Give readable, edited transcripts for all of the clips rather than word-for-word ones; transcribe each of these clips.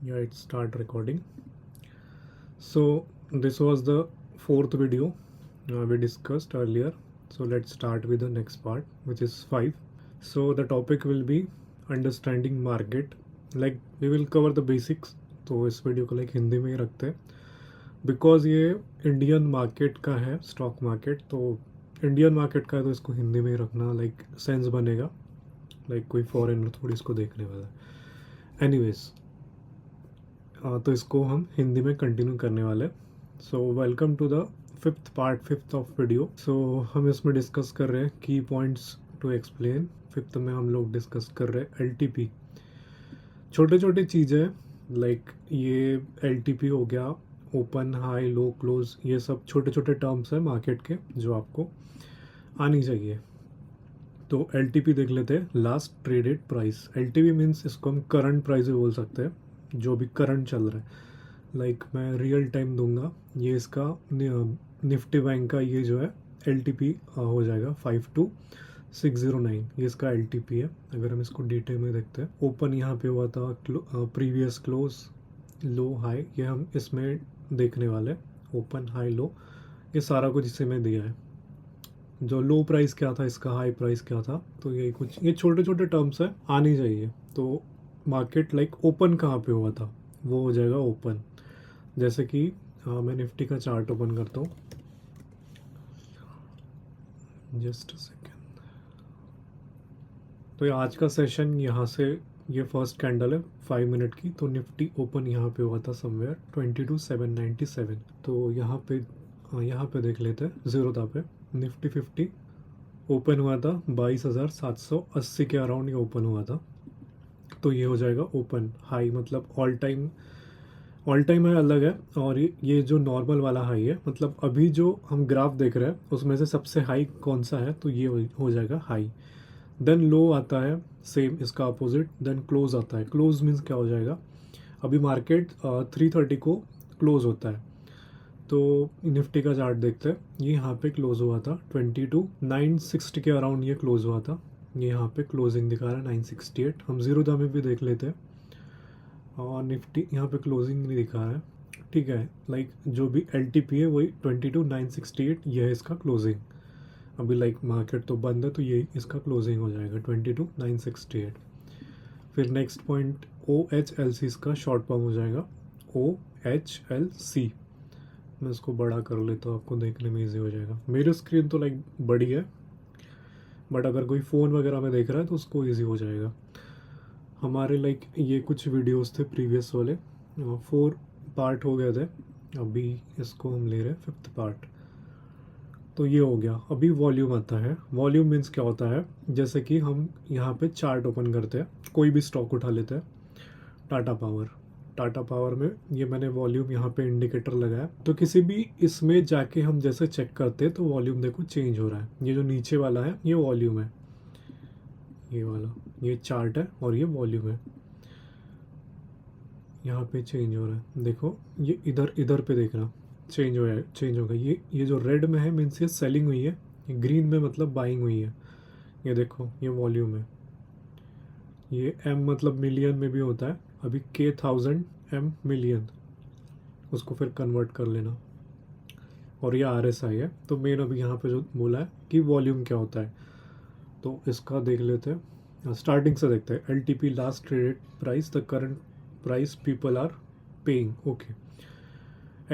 Yeah, it start recording. So this was the fourth video we discussed earlier. So let's start with the next part, which is 5. So the topic will be understanding market. Like we will cover the basics. तो इस video को like Hindi में ही रखते हैं because ये Indian market का है, stock market. तो इंडियन मार्केट का है तो इसको हिंदी में ही रखना लाइक सेंस बनेगा। लाइक कोई फॉरेनर थोड़ी इसको देखने वाला है। एनीवेज, तो इसको हम हिंदी में कंटिन्यू करने वाले। So welcome to the fifth of video. So हम इसमें डिस्कस कर रहे हैं की पॉइंट्स टू एक्सप्लेन। फिफ्थ में हम लोग डिस्कस कर रहे हैं एलटीपी। छोटे छोटे चीज़ें लाइक ये एलटीपी हो गया, ओपन हाई लो क्लोज, ये सब छोटे छोटे टर्म्स हैं मार्केट के जो आपको आनी चाहिए। तो एलटीपी देख लेते हैं, last traded price. LTP means इसको हम करंट प्राइस भी बोल सकते हैं, जो भी करंट चल रहा है। लाइक मैं रियल टाइम दूंगा, ये इसका निफ्टी बैंक का ये जो है एलटीपी हो जाएगा 52609। ये इसका एलटीपी है। अगर हम इसको डिटेल में देखते हैं, ओपन यहाँ पे हुआ था, प्रीवियस क्लोज, लो हाई, ये हम इसमें देखने वाले। ओपन हाई लो, ये सारा कुछ इसी में दिया है। जो लो प्राइस क्या था इसका, हाई प्राइस क्या था, तो यही कुछ, ये छोटे छोटे टर्म्स है, आनी चाहिए। तो मार्केट लाइक ओपन कहाँ पे हुआ था, वो हो जाएगा ओपन। जैसे कि मैं निफ्टी का चार्ट ओपन करता हूँ, जस्ट सेकेंड। तो ये आज का सेशन यहाँ से, ये फर्स्ट कैंडल है 5 मिनट की। तो निफ्टी ओपन यहाँ पे हुआ था समवेयर 22,797। तो यहाँ पे देख लेते हैं जीरोधा पे। निफ्टी 50 ओपन हुआ था 22,780 के अराउंड, ये ओपन हुआ था। तो ये हो जाएगा ओपन हाई, मतलब ऑल टाइम हाई अलग है, और ये जो नॉर्मल वाला हाई है, मतलब अभी जो हम ग्राफ देख रहे हैं उसमें से सबसे हाई कौन सा है, तो ये हो जाएगा हाई। देन लो आता है, सेम इसका अपोजिट। देन क्लोज आता है। क्लोज मीन्स क्या हो जाएगा, अभी मार्केट 330 को क्लोज होता है। तो निफ्टी का चार्ट देखते हैं, ये यहाँ पे क्लोज हुआ था 22,960 के अराउंड, ये क्लोज हुआ था। ये यहाँ पे क्लोजिंग दिखा रहा है 968। हम जीरोधा में भी देख लेते हैं, और निफ्टी यहाँ पे क्लोजिंग नहीं दिखा है। ठीक है, लाइक जो भी एल है वही 22,968, ये है इसका क्लोजिंग। अभी लाइक मार्केट तो बंद है, तो ये इसका क्लोजिंग हो जाएगा 22,968। फिर नेक्स्ट पॉइंट OHLC, इसका शॉर्ट फॉर्म हो जाएगा OHLC। मैं इसको बड़ा कर लेता हूँ, आपको देखने में ईजी हो जाएगा। मेरी स्क्रीन तो लाइक बड़ी है, बट अगर कोई फ़ोन वगैरह में देख रहा है तो उसको ईजी हो जाएगा। हमारे लाइक ये कुछ वीडियोस थे प्रीवियस वाले, 4 पार्ट हो गए थे। अभी इसको हम ले रहे हैं 5th पार्ट। तो ये हो गया। अभी वॉल्यूम आता है। वॉल्यूम मीन्स क्या होता है, जैसे कि हम यहाँ पे चार्ट ओपन करते हैं, कोई भी स्टॉक उठा लेते हैं, टाटा पावर में ये मैंने वॉल्यूम यहाँ पे इंडिकेटर लगाया। तो किसी भी इसमें जाके हम जैसे चेक करते हैं तो वॉल्यूम देखो चेंज हो रहा है। ये जो नीचे वाला है ये वॉल्यूम है, ये वाला ये चार्ट है, और ये वॉल्यूम है। यहाँ पे चेंज हो रहा है, देखो ये इधर इधर पे देखना, चेंज होगा। ये जो रेड में है मीन्स ये सेलिंग हुई है, ये ग्रीन में मतलब बाइंग हुई है। ये देखो ये वॉल्यूम है। ये M मतलब मिलियन में भी होता है। अभी K 1000 M मिलियन, उसको फिर कन्वर्ट कर लेना। और ये RSI है। तो मेन अभी यहाँ पे जो बोला है कि वॉल्यूम क्या होता है, तो इसका देख लेते हैं। स्टार्टिंग से देखते हैं। LTP last traded price, the current price people are paying. Okay,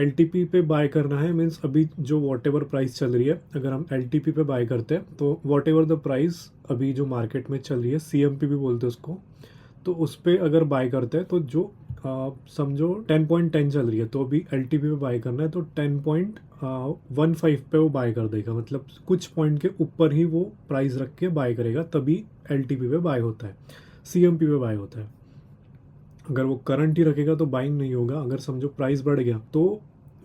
LTP पे बाय करना है मीन्स अभी जो वॉट एवर प्राइस चल रही है, अगर हम LTP पे बाय करते हैं तो वॉट एवर द प्राइस अभी जो मार्केट में चल रही है, CMP भी बोलते हैं उसको, तो उस पर अगर बाय करते हैं तो जो समझो 10.10 चल रही है, तो अभी LTP पे बाय करना है तो 10.15 पे वो बाय कर देगा। मतलब कुछ पॉइंट के ऊपर ही वो प्राइस रख के बाय करेगा, तभी LTP पे बाय होता है, CMP पे बाय होता है। अगर वो करंट ही रखेगा तो बाइंग नहीं होगा। अगर समझो प्राइस बढ़ गया तो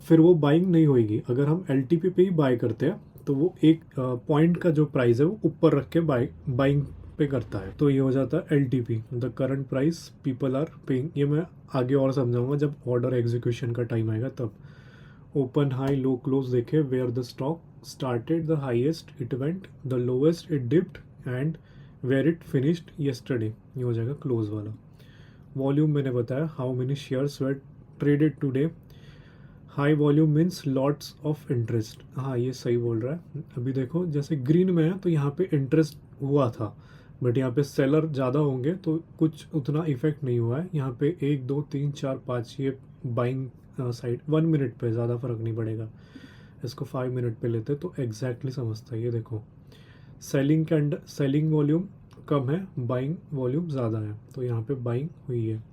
फिर वो बाइंग नहीं होगी। अगर हम LTP पे ही बाय करते हैं तो वो एक पॉइंट का जो प्राइस है वो ऊपर रख के बाइंग पे करता है। तो ये हो जाता है LTP, the current price people are paying. ये मैं आगे और समझाऊंगा जब ऑर्डर एग्जीक्यूशन का टाइम आएगा तब। ओपन हाई लो क्लोज देखे, where the stock started the highest it went, the lowest it dipped, and where it finished yesterday. ये हो जाएगा क्लोज वाला। वॉल्यूम मैंने बताया, how many shares were traded today. High volume means lots of interest. हाँ ये सही बोल रहा है। अभी देखो जैसे ग्रीन में है तो यहाँ पे इंटरेस्ट हुआ था, बट यहाँ पे सेलर ज़्यादा होंगे तो कुछ उतना इफेक्ट नहीं हुआ है। यहाँ पे 1 2 3 4 5 ये बाइंग साइड 1 मिनट पे ज़्यादा फर्क नहीं पड़ेगा। इसको 5 मिनट पे लेते तो एग्जैक्टली समझता है। ये देखो सेलिंग वॉल्यूम कम है, बाइंग वॉल्यूम ज़्यादा है, तो यहाँ पे बाइंग हुई है।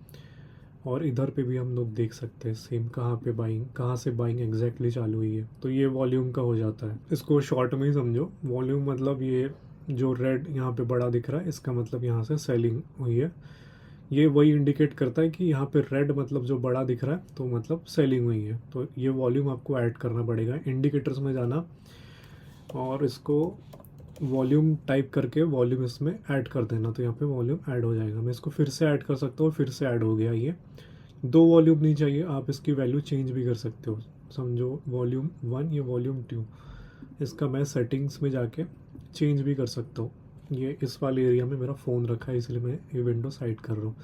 और इधर पे भी हम लोग देख सकते हैं सेम, कहाँ पे बाइंग, कहाँ से बाइंग एग्जैक्टली चालू हुई है, तो ये वॉल्यूम का हो जाता है। इसको शॉर्ट में ही समझो, वॉल्यूम मतलब ये जो रेड यहाँ पे बड़ा दिख रहा है इसका मतलब यहाँ से सेलिंग हुई है। ये वही इंडिकेट करता है कि यहाँ पे रेड मतलब जो बड़ा दिख रहा है तो मतलब सेलिंग हुई है, तो ये वॉल्यूम आपको ऐड करना पड़ेगा। इंडिकेटर्स में जाना और इसको वॉल्यूम टाइप करके वॉल्यूम इसमें ऐड कर देना, तो यहाँ पे वॉल्यूम ऐड हो जाएगा। मैं इसको फिर से ऐड कर सकता हूँ, फिर से ऐड हो गया। ये 2 वॉल्यूम नहीं चाहिए, आप इसकी वैल्यू चेंज भी कर सकते हो। समझो वॉल्यूम 1, ये वॉल्यूम 2, इसका मैं सेटिंग्स में जाके चेंज भी कर सकता हूँ। ये इस वाले एरिया में मेरा फ़ोन रखा है इसलिए मैं ये विंडो साइड कर रहा हूँ,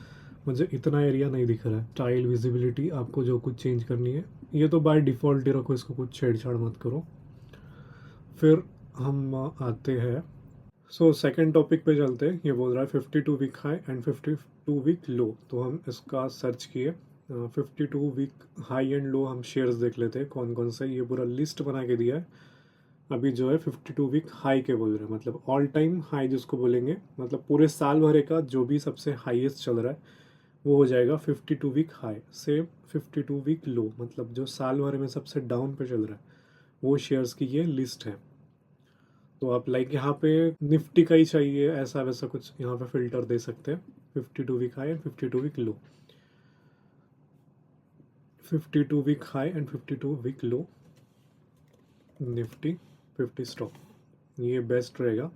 मुझे इतना एरिया नहीं दिख रहा है। स्टाइल विजिबिलिटी आपको जो कुछ चेंज करनी है, ये तो बाय डिफ़ॉल्ट ही रखो, इसको कुछ छेड़छाड़ मत करो। फिर हम आते हैं, सो सेकंड टॉपिक पे चलते हैं। ये बोल रहा है 52 week high and 52 week low, तो हम इसका सर्च किए। 52 वीक हाई एंड लो हम शेयर्स देख लेते हैं कौन कौन से, ये पूरा लिस्ट बना के दिया है। अभी जो है 52 वीक हाई के बोल रहे हैं, मतलब ऑल टाइम हाई जिसको बोलेंगे, मतलब पूरे साल भरे का जो भी सबसे हाईएस्ट चल रहा है वो हो जाएगा 52 week high. Same 52 week low, मतलब जो साल भर में सबसे डाउन पे चल रहा है वो शेयर्स की ये लिस्ट है। तो आप लाइक यहाँ पे निफ्टी का ही चाहिए ऐसा वैसा कुछ यहाँ पे फिल्टर दे सकते हैं। 52 week high and 52 week low, 52 week high and 52 week low, Nifty 50 stock, ये बेस्ट रहेगा।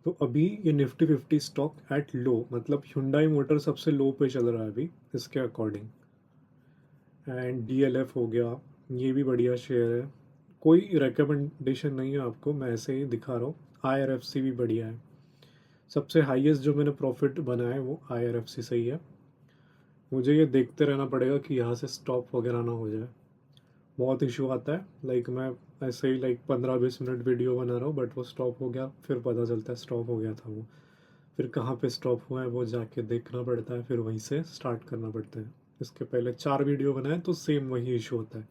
तो अभी ये निफ्टी 50 स्टॉक एट लो, मतलब Hyundai मोटर सबसे लो पे चल रहा है अभी इसके अकॉर्डिंग। एंड DLF हो गया, ये भी बढ़िया शेयर है। कोई रिकमेंडेशन नहीं है आपको, मैं ऐसे ही दिखा रहा हूँ। IRFC भी बढ़िया है, सबसे हाईएस्ट जो मैंने प्रॉफिट बनाया है वो IRFC से ही है। मुझे ये देखते रहना पड़ेगा कि यहाँ से स्टॉप वगैरह ना हो जाए, बहुत इशू आता है। लाइक मैं ऐसे ही लाइक 15-20 मिनट वीडियो बना रहा हूँ बट वो स्टॉप हो गया, फिर पता चलता है स्टॉप हो गया था वो, फिर कहाँ पे स्टॉप हुआ है वो जाके देखना पड़ता है, फिर वहीं से स्टार्ट करना पड़ता है। इसके पहले 4 वीडियो बनाए तो सेम वही इशू होता है।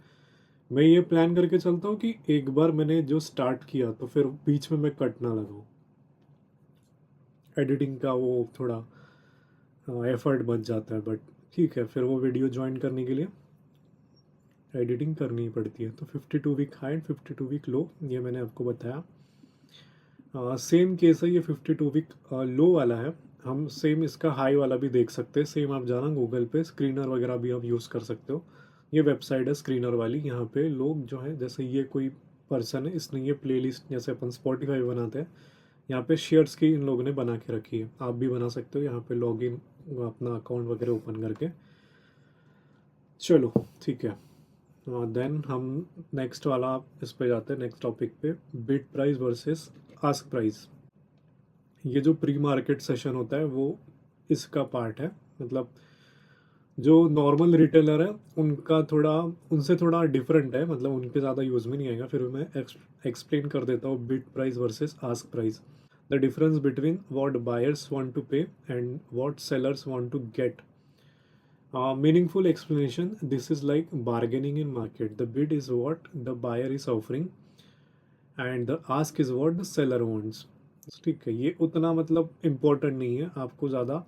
मैं ये प्लान करके चलता हूँ कि एक बार मैंने जो स्टार्ट किया तो फिर बीच में मैं कट ना लगाऊँ, एडिटिंग का वो थोड़ा एफर्ट बच जाता है। बट ठीक है, फिर वो वीडियो ज्वाइन करने के लिए एडिटिंग करनी ही पड़ती है। तो 52 week high and 52 week low, ये मैंने आपको बताया। सेम केस है, ये 52 वीक लो वाला है। हम सेम इसका हाई वाला भी देख सकते हैं। सेम आप जाना गूगल पे, स्क्रीनर वगैरह भी आप यूज़ कर सकते हो। ये वेबसाइट है स्क्रीनर वाली, यहाँ पे लोग जो है, जैसे ये कोई पर्सन है, इसने ये प्लेलिस्ट जैसे अपन स्पॉटिफाई बनाते हैं, यहाँ पे शेयर्स की इन लोगों ने बना के रखी है। आप भी बना सकते हो यहाँ पे लॉग इन अपना अकाउंट वगैरह ओपन करके। चलो ठीक है, देन हम नेक्स्ट वाला इस पे जाते हैं, नेक्स्ट टॉपिक पे, bid price versus ask price. ये जो प्री मार्केट सेशन होता है वो इसका पार्ट है। मतलब जो नॉर्मल रिटेलर है उनका थोड़ा, उनसे थोड़ा डिफरेंट है, मतलब उनके ज़्यादा यूज़ में नहीं आएगा। फिर मैं एक्सप्लेन कर देता हूँ bid price versus ask price, the difference between what buyers want to pay and what sellers want to get. Meaningful explanation, this is like bargaining in market. The bid is what the buyer is offering and the ask is what the seller wants. ठीक है, ये उतना मतलब important नहीं है, आपको ज़्यादा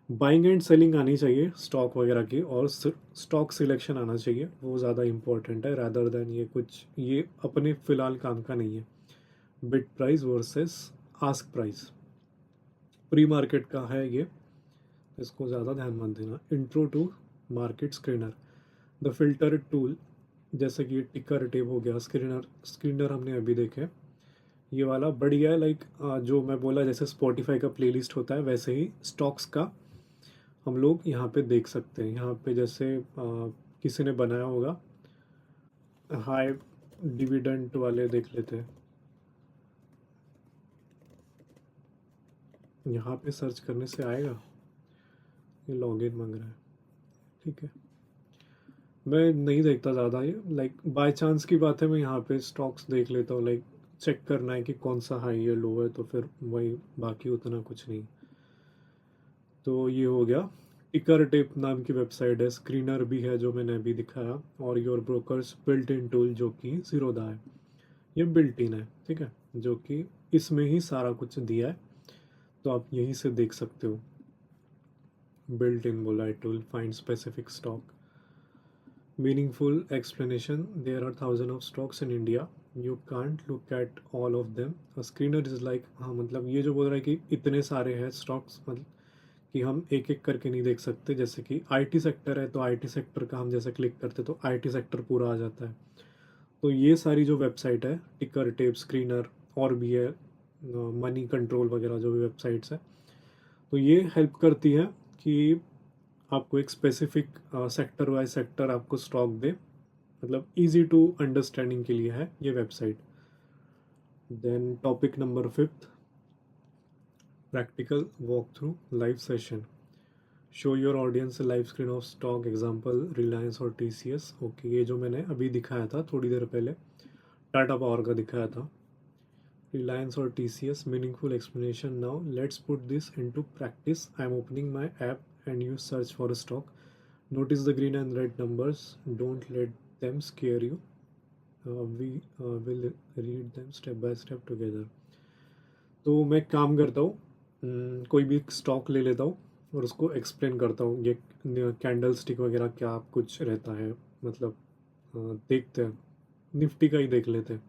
buying and selling आनी चाहिए स्टॉक वगैरह की, और स्टॉक सिलेक्शन आना चाहिए, वो ज़्यादा इम्पोर्टेंट है रादर देन ये कुछ, ये अपने फ़िलहाल काम का नहीं है। Bid price versus ask price pre market का है ये, इसको ज़्यादा ध्यान मत देना। Intro to market screener, the filter tool, जैसे कि टिकर टेप हो गया, स्क्रीनर हमने अभी देखे, ये वाला बढ़िया है। लाइक जो मैं बोला जैसे स्पॉटिफाई का प्लेलिस्ट होता है वैसे ही स्टॉक्स का हम लोग यहाँ पे देख सकते हैं। यहाँ पे जैसे किसी ने बनाया होगा, हाई डिविडेंट वाले देख लेते हैं। यहाँ पे सर्च करने से आएगा, ये लॉगिन मांग रहा है, ठीक है। मैं नहीं देखता ज़्यादा ये, लाइक बाय चांस की बात है, मैं यहाँ पे स्टॉक्स देख लेता हूँ, लाइक चेक करना है कि कौन सा हाई है लो है, तो फिर वही, बाकी उतना कुछ नहीं। तो ये हो गया। टिकर टेप नाम की वेबसाइट है, स्क्रीनर भी है जो मैंने अभी दिखाया, और your brokers built in tool जो कि ज़ीरोधा है, ये बिल्ट इन है, ठीक है, जो कि इसमें ही सारा कुछ दिया है, तो आप यहीं से देख सकते हो। बिल्ट इन बोला है tool, find specific stock, meaningful explanation, there are thousand of stocks in India, you can't look at all of them, screener is like, हाँ मतलब ये जो बोल रहा है कि इतने सारे हैं स्टॉक्स, मतलब कि हम एक एक करके नहीं देख सकते, जैसे कि आईटी सेक्टर है तो आईटी सेक्टर का हम जैसे क्लिक करते तो आईटी सेक्टर पूरा आ जाता है। तो ये सारी जो वेबसाइट है, टिकर टेप, स्क्रीनर, और भी है मनी कंट्रोल वगैरह जो भी वेबसाइट्स है, तो ये हेल्प करती है कि आपको एक स्पेसिफिक सेक्टर वाइज सेक्टर आपको स्टॉक दे, मतलब इजी टू अंडरस्टैंडिंग के लिए है ये website. Then topic number 5, practical walk through live session, show your audience live screen of stock, example Reliance और टीसीएस। ओके, ये जो मैंने अभी दिखाया था थोड़ी देर पहले, टाटा पावर का दिखाया था, रिलायंस और TCS, meaningful explanation. Now let's put this into practice, I am opening my app and you search for a stock, notice the green and red numbers, don't let them scare you, we will read them step by step together। तो मैं काम करता हूँ, कोई भी stock ले लेता हूँ और उसको एक्सप्लेन करता हूँ, ये कैंडल स्टिक वगैरह क्या कुछ रहता है, मतलब देखते हैं, निफ्टी का ही देख लेते हैं।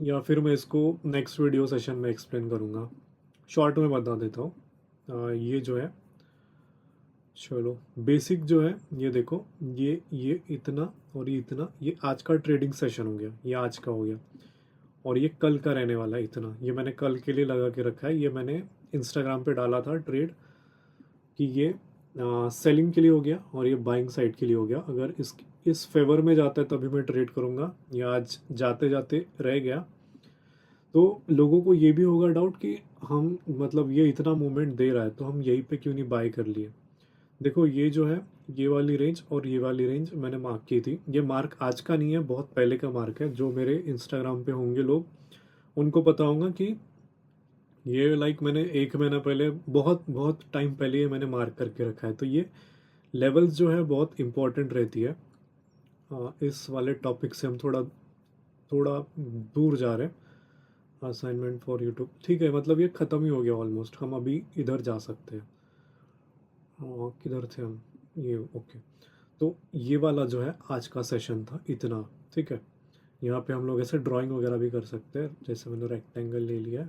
या फिर मैं इसको नेक्स्ट वीडियो सेशन में एक्सप्लेन करूँगा, शॉर्ट में बता देता हूँ। ये जो है, चलो बेसिक जो है, ये देखो, ये इतना और ये इतना, ये आज का ट्रेडिंग सेशन हो गया, ये आज का हो गया, और ये कल का रहने वाला है इतना, ये मैंने कल के लिए लगा के रखा है, ये मैंने इंस्टाग्राम पे डाला था ट्रेड कि ये सेलिंग के लिए हो गया और ये बाइंग साइड के लिए हो गया, अगर इस फेवर में जाता है तभी मैं ट्रेड करूँगा, या आज जाते जाते रह गया तो लोगों को ये भी होगा डाउट कि हम, मतलब ये इतना मूवमेंट दे रहा है तो हम यहीं पे क्यों नहीं बाय कर लिए। देखो ये जो है, ये वाली रेंज और ये वाली रेंज मैंने मार्क की थी, ये मार्क आज का नहीं है, बहुत पहले का मार्क है, जो मेरे इंस्टाग्राम पे होंगे लोग उनको पता होगा कि ये लाइक मैंने एक महीना पहले, बहुत बहुत टाइम पहले ये मैंने मार्क करके रखा है। तो ये लेवल्स जो है बहुत इंपॉर्टेंट रहती है। इस वाले टॉपिक से हम थोड़ा थोड़ा दूर जा रहे हैं। असाइनमेंट फॉर यूट्यूब, ठीक है, मतलब ये ख़त्म ही हो गया ऑलमोस्ट, हम अभी इधर जा सकते हैं। किधर थे हम, ये ओके। तो ये वाला जो है आज का सेशन था इतना, ठीक है। यहाँ पे हम लोग ऐसे ड्राइंग वगैरह भी कर सकते हैं, जैसे मैंने रेक्टेंगल ले लिया है।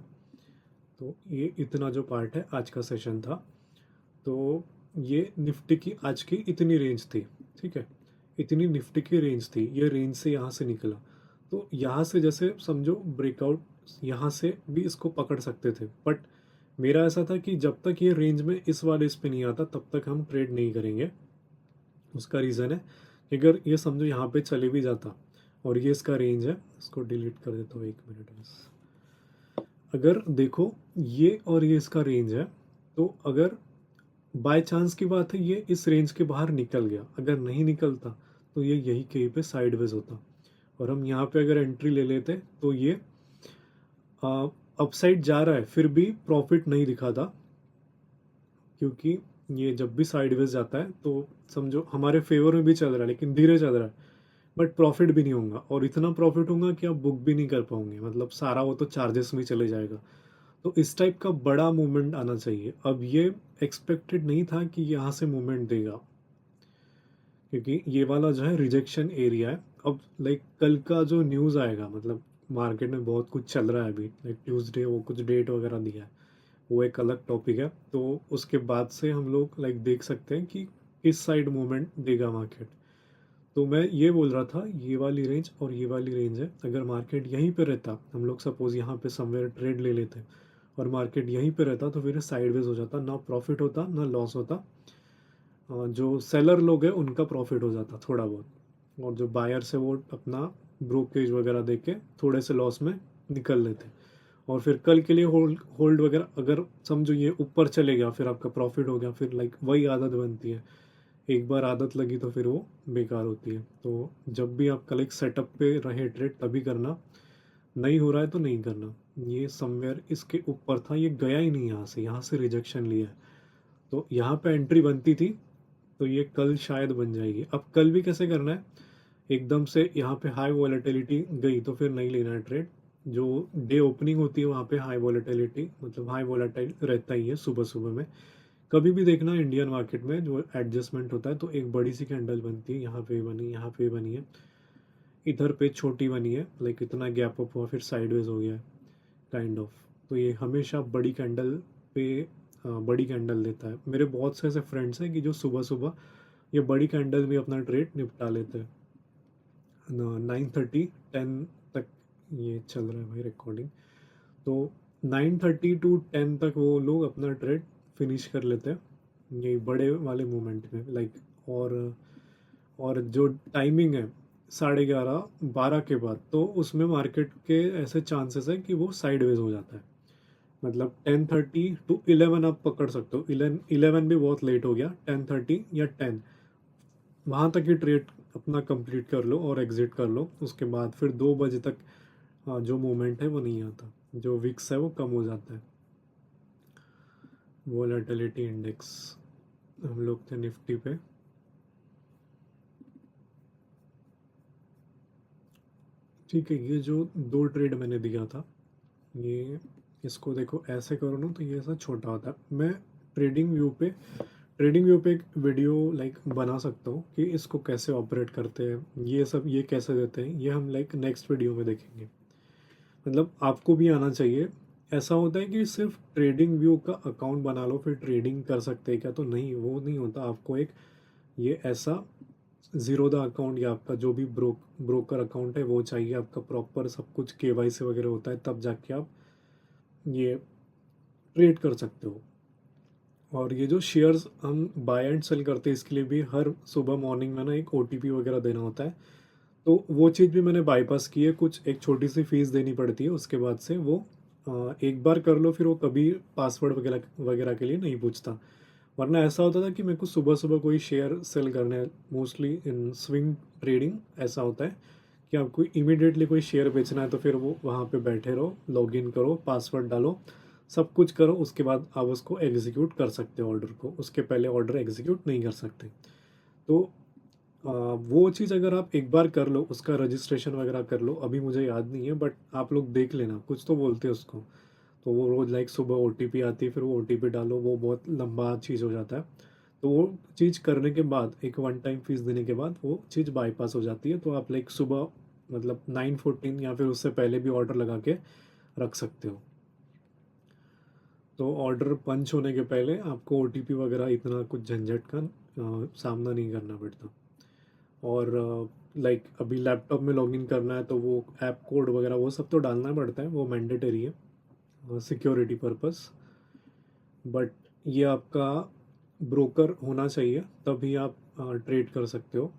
तो ये इतना जो पार्ट है आज का सेशन था। तो ये निफ्टी की आज की इतनी रेंज थी, ठीक है, इतनी निफ्टी की रेंज थी, ये रेंज से यहाँ से निकला, तो यहाँ से जैसे समझो ब्रेकआउट, यहाँ से भी इसको पकड़ सकते थे, बट मेरा ऐसा था कि जब तक ये रेंज में इस वाले इस पे नहीं आता तब तक हम ट्रेड नहीं करेंगे। उसका रीज़न है कि अगर ये समझो यहाँ पे चले भी जाता और ये इसका रेंज है, इसको डिलीट कर देता हूँ, 1 मिनट बस। अगर देखो ये और ये इसका रेंज है, तो अगर बाय चांस की बात है ये इस रेंज के बाहर निकल गया, अगर नहीं निकलता तो ये यही कहीं पे साइडवेज होता, और हम यहाँ पे अगर एंट्री ले लेते तो ये अपसाइड जा रहा है फिर भी प्रॉफिट नहीं दिखाता, क्योंकि ये जब भी साइडवेज जाता है तो समझो हमारे फेवर में भी चल रहा है लेकिन धीरे चल रहा है, बट प्रॉफिट भी नहीं होगा, और इतना प्रॉफिट होगा कि आप बुक भी नहीं कर पाओगे, मतलब सारा वो तो चार्जेस में चले जाएगा। तो इस टाइप का बड़ा मूवमेंट आना चाहिए। अब ये एक्सपेक्टेड नहीं था कि यहाँ से मूवमेंट देगा, क्योंकि ये वाला जो है रिजेक्शन एरिया है। अब लाइक कल का जो न्यूज़ आएगा, मतलब मार्केट में बहुत कुछ चल रहा है अभी, लाइक ट्यूसडे वो कुछ डेट वगैरह दिया है, वो एक अलग टॉपिक है, तो उसके बाद से हम लोग लाइक देख सकते हैं कि किस साइड मूवमेंट देगा मार्केट। तो मैं ये बोल रहा था, ये वाली रेंज और ये वाली रेंज है, अगर मार्केट यहीं पे रहता, हम लोग सपोज यहाँ पे समवेयर ट्रेड ले लेते और मार्केट यहीं पे रहता, तो फिर साइडवेज हो जाता, ना प्रॉफिट होता ना लॉस होता। जो सेलर लोग हैं उनका प्रॉफिट हो जाता थोड़ा बहुत, और जो बायर से वो अपना ब्रोकेज वगैरह दे के थोड़े से लॉस में निकल लेते। और फिर कल के लिए होल्ड होल्ड वगैरह, अगर समझो ये ऊपर चले गया फिर आपका प्रॉफिट हो गया, फिर लाइक वही आदत बनती है, एक बार आदत लगी तो फिर वो बेकार होती है। तो जब भी आपका लाइक सेटअप पे रहे ट्रेड तभी करना, नहीं हो रहा है तो नहीं करना। ये समवेयर इसके ऊपर था, ये गया ही नहीं यहाँ से रिजेक्शन लिया है, तो यहाँ पे एंट्री बनती थी, तो ये कल शायद बन जाएगी। अब कल भी कैसे करना है, एकदम से यहाँ पे हाई वॉलेटिलिटी गई तो फिर नहीं लेना है ट्रेड। जो डे ओपनिंग होती है वहाँ पे हाई वॉलेटिलिटी मतलब हाई वॉलेटाइल रहता ही है सुबह सुबह में। कभी भी देखना इंडियन मार्केट में जो एडजस्टमेंट होता है तो एक बड़ी सी कैंडल बनती है, यहाँ पे बनी, यहाँ पे बनी है, इधर पे छोटी बनी है, लाइक इतना गैप अप हुआ फिर साइडवेज हो गया है काइंड ऑफ। तो ये हमेशा बड़ी कैंडल पे बड़ी कैंडल देता है। मेरे बहुत से ऐसे फ्रेंड्स हैं कि जो सुबह सुबह ये बड़ी कैंडल में अपना ट्रेड निपटा लेते हैं। 9:30 10 तक ये चल रहा है भाई रिकॉर्डिंग, तो 9:30 to 10 तक वो लोग अपना ट्रेड फिनिश कर लेते हैं ये बड़े वाले मोमेंट में लाइक। और जो टाइमिंग है 11:30 12 के बाद, तो उसमें मार्केट के ऐसे चांसेस है कि वो साइडवेज हो जाता है। मतलब 10:30 to 11 आप पकड़ सकते हो, 11 भी बहुत लेट हो गया, 10:30 या 10 वहाँ तक ही ट्रेड अपना कंप्लीट कर लो और एग्जिट कर लो। उसके बाद फिर 2 बजे तक जो मोमेंट है वो नहीं आता, जो विक्स है वो कम हो जाता है। वोलेटिलिटी इंडेक्स हम लोग थे निफ्टी पे, ठीक है। ये जो 2 ट्रेड मैंने दिया था, ये इसको देखो ऐसे करो ना तो ये ऐसा छोटा होता है। मैं ट्रेडिंग व्यू पे एक वीडियो लाइक बना सकता हूँ कि इसको कैसे ऑपरेट करते हैं, ये सब ये कैसे देते हैं, ये हम लाइक नेक्स्ट वीडियो में देखेंगे। मतलब आपको भी आना चाहिए। ऐसा होता है कि सिर्फ ट्रेडिंग व्यू का अकाउंट बना लो फिर ट्रेडिंग कर सकते हैं क्या, तो नहीं, वो नहीं होता। आपको एक ये ऐसा ज़ीरोधा अकाउंट या आपका जो भी ब्रोकर अकाउंट है वो चाहिए, आपका प्रॉपर सब कुछ केवाईसी वगैरह होता है, तब जाके आप ये ट्रेड कर सकते हो। और ये जो शेयर्स हम बाय एंड सेल करते हैं इसके लिए भी हर सुबह मॉर्निंग में ना एक ओटीपी वगैरह देना होता है, तो वो चीज़ भी मैंने बाईपास की है। कुछ एक छोटी सी फीस देनी पड़ती है, उसके बाद से वो एक बार कर लो फिर वो कभी पासवर्ड वगैरह वगैरह के लिए नहीं पूछता। वरना ऐसा होता था कि मेरे को सुबह सुबह कोई शेयर सेल करने, मोस्टली इन स्विंग ट्रेडिंग ऐसा होता है कि आपको इमीडिएटली कोई शेयर बेचना है तो फिर वो वहाँ पे बैठे रहो, लॉगिन करो, पासवर्ड डालो, सब कुछ करो, उसके बाद आप उसको एग्जीक्यूट कर सकते हो ऑर्डर को, उसके पहले ऑर्डर एग्जीक्यूट नहीं कर सकते। तो वो चीज़ अगर आप एक बार कर लो, उसका रजिस्ट्रेशन वगैरह कर लो, अभी मुझे याद नहीं है बट आप लोग देख लेना, कुछ तो बोलते हैं उसको। तो वो रोज़ लाइक सुबह ओटीपी आती है, फिर वो ओटीपी डालो, वो बहुत लंबा चीज़ हो जाता है। तो वो चीज़ करने के बाद एक वन टाइम फीस देने के बाद वो चीज़ बाईपास हो जाती है, तो आप लाइक सुबह मतलब 9:14 या फिर उससे पहले भी ऑर्डर लगा के रख सकते हो। तो ऑर्डर पंच होने के पहले आपको ओटीपी वगैरह इतना कुछ झंझट का सामना नहीं करना पड़ता। और लाइक अभी लैपटॉप में लॉगिन करना है तो वो ऐप कोड वगैरह वो सब तो डालना पड़ता है, वो मैंडेटरी है सिक्योरिटी पर्पस। बट ये आपका ब्रोकर होना चाहिए तभी आप ट्रेड कर सकते हो।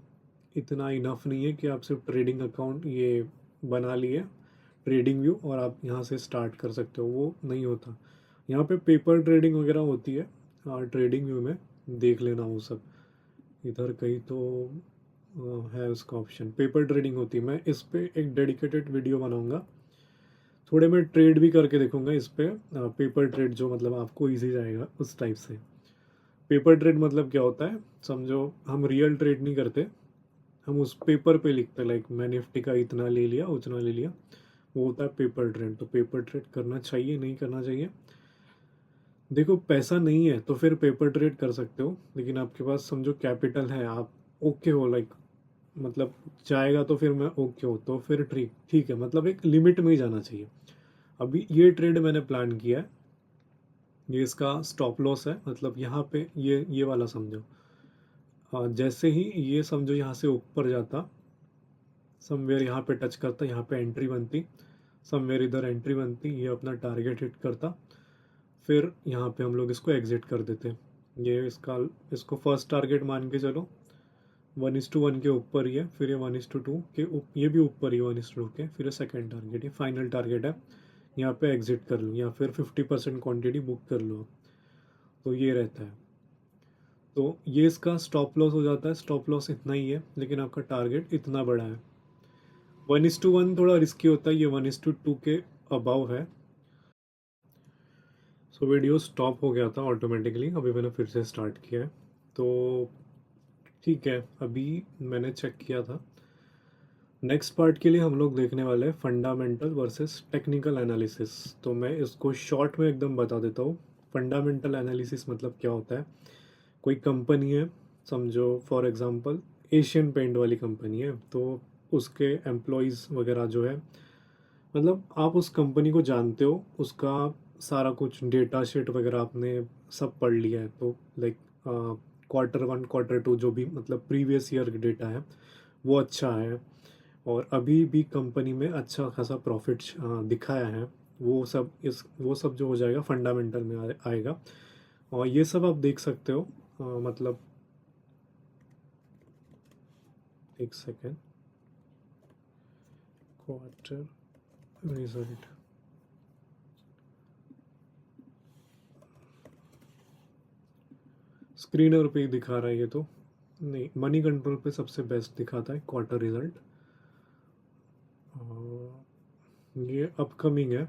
इतना इनफ नहीं है कि आप सिर्फ ट्रेडिंग अकाउंट ये बना लिए ट्रेडिंग व्यू और आप यहाँ से स्टार्ट कर सकते हो, वो नहीं होता। यहाँ पे पेपर ट्रेडिंग वगैरह होती है ट्रेडिंग व्यू में, देख लेना वो सब। इधर कहीं तो है उसका ऑप्शन, पेपर ट्रेडिंग होती है। मैं इस पे एक डेडिकेटेड वीडियो बनाऊंगा, थोड़े मैं ट्रेड भी करके देखूंगा इस पे, पेपर ट्रेड जो मतलब आपको इजी जाएगा उस टाइप से। पेपर ट्रेड मतलब क्या होता है, समझो हम रियल ट्रेड नहीं करते, हम उस पेपर पे लिखते हैं लाइक मैं निफ्टी का इतना ले लिया उतना ले लिया, वो होता है पेपर ट्रेड। तो पेपर ट्रेड करना चाहिए नहीं करना चाहिए, देखो पैसा नहीं है तो फिर पेपर ट्रेड कर सकते हो, लेकिन आपके पास समझो कैपिटल है, आप ओके हो लाइक मतलब जाएगा तो फिर मैं ओके हो तो फिर ठीक ठीक है, मतलब एक लिमिट में ही जाना चाहिए। अभी ये ट्रेड मैंने प्लान किया है, ये इसका स्टॉप लॉस है, मतलब यहाँ पे ये वाला समझो। जैसे ही ये समझो यहाँ से ऊपर जाता, समवेयर यहाँ पे टच करता, यहाँ पे एंट्री बनती, समवेयर इधर एंट्री बनती, ये अपना टारगेट हिट करता, फिर यहाँ पे हम लोग इसको एग्जिट कर देते। ये इसको फर्स्ट टारगेट मान के चलो, 1:1 के ऊपर ही है, फिर ये 1:2 के ये भी ऊपर ही 1:2 के, फिर ये सेकेंड टारगेट, ये फाइनल टारगेट है यहाँ पे एग्जिट कर लूँ या फिर 50% क्वांटिटी बुक कर लो, तो ये रहता है। तो ये इसका स्टॉप लॉस हो जाता है। स्टॉप लॉस इतना ही है, लेकिन आपका टारगेट इतना बड़ा है। 1:1 थोड़ा रिस्की होता है, ये 1:2 के अबाव है। सो वीडियो स्टॉप हो गया था ऑटोमेटिकली, अभी मैंने फिर से स्टार्ट किया है। तो ठीक है, अभी मैंने चेक किया था। नेक्स्ट पार्ट के लिए हम लोग देखने वाले हैं फंडामेंटल वर्सेस टेक्निकल एनालिसिस। तो मैं इसको शॉर्ट में एकदम बता देता हूँ। फंडामेंटल एनालिसिस मतलब क्या होता है? कोई कंपनी है, समझो फॉर एग्जांपल एशियन पेंट वाली कंपनी है, तो उसके एम्प्लॉयज़ वगैरह जो है, मतलब आप उस कंपनी को जानते हो, उसका सारा कुछ डेटा शीट वगैरह आपने सब पढ़ लिया है। तो लाइक Q1 Q2 जो भी मतलब प्रीवियस ईयर डेटा है वो अच्छा है, और अभी भी कंपनी में अच्छा खासा प्रॉफिट दिखाया है। वो सब जो हो जाएगा फंडामेंटल में आएगा। और ये सब आप देख सकते हो। मतलब एक सेकेंड, क्वार्टर रिजल्ट, स्क्रीनर पे ही दिखा रहा है ये तो। नहीं, मनी कंट्रोल पे सबसे बेस्ट दिखाता है क्वार्टर रिजल्ट। ये अपकमिंग है,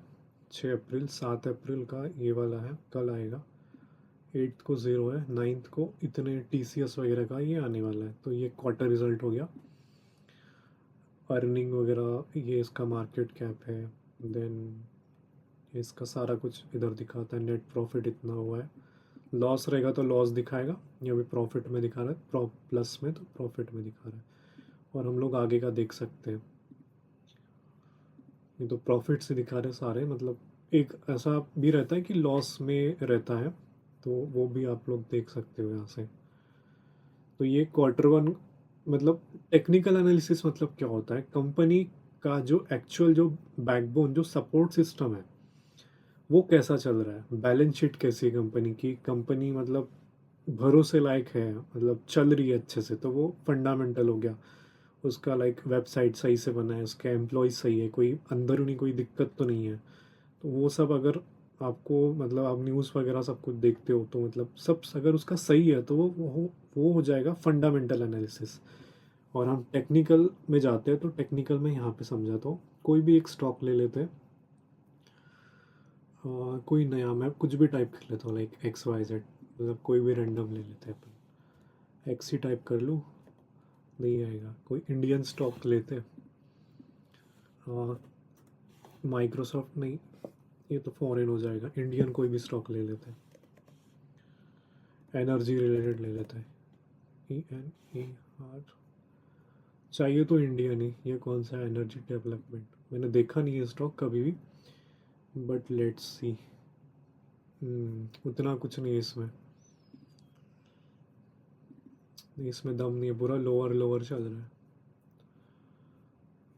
6 अप्रैल, 7 अप्रैल का ये वाला है, कल आएगा। 8th को ज़ीरो है, 9th को इतने TCS वगैरह का ये आने वाला है। तो ये क्वार्टर रिजल्ट हो गया। अर्निंग वगैरह, ये इसका मार्केट कैप है। देन इसका सारा कुछ इधर दिखाता है। नेट प्रॉफिट इतना हुआ है, लॉस रहेगा तो लॉस दिखाएगा, या भी प्रॉफिट में दिखा रहा है, प्लस में तो प्रॉफिट में दिखा रहा है। और हम लोग आगे का देख सकते हैं, ये तो प्रॉफिट से दिखा रहे सारे। मतलब एक ऐसा भी रहता है कि लॉस में रहता है, तो वो भी आप लोग देख सकते हो यहाँ से। तो ये Q1, मतलब टेक्निकल एनालिसिस मतलब क्या होता है? कंपनी का जो एक्चुअल जो बैकबोन जो सपोर्ट सिस्टम है वो कैसा चल रहा है, बैलेंस शीट कैसी है कंपनी की, कंपनी मतलब भरोसे लायक है, मतलब चल रही है अच्छे से, तो वो फंडामेंटल हो गया। उसका लाइक वेबसाइट सही से बना है, उसके एम्प्लॉयज़ सही है, कोई अंदरूनी कोई दिक्कत तो नहीं है। तो वो सब अगर आपको, मतलब आप न्यूज़ वगैरह सब कुछ देखते हो, तो मतलब सब अगर उसका सही है तो वो हो जाएगा फंडामेंटल एनालिसिस। और हम टेक्निकल में जाते हैं, तो टेक्निकल में यहाँ पे समझाता हूँ। कोई भी एक स्टॉक ले लेते हैं, कोई नया, मैं कुछ भी टाइप कर लेता हूँ, लाइक XYZ, मतलब कोई भी रैंडम ले लेते हैं अपन। एक्स ही टाइप कर लूँ, नहीं आएगा। कोई इंडियन स्टॉक लेते हैं, माइक्रोसॉफ्ट नहीं, ये तो फॉरेन हो जाएगा। इंडियन कोई भी स्टॉक ले लेते हैं, एनर्जी रिलेटेड ले लेते हैं, ENER। चाहिए तो इंडियन ही, ये कौन सा एनर्जी डेवलपमेंट, मैंने देखा नहीं है स्टॉक कभी भी, बट लेट्स सी। उतना कुछ नहीं है इसमें, इसमें दम नहीं है, पूरा लोअर लोअर चल रहा है,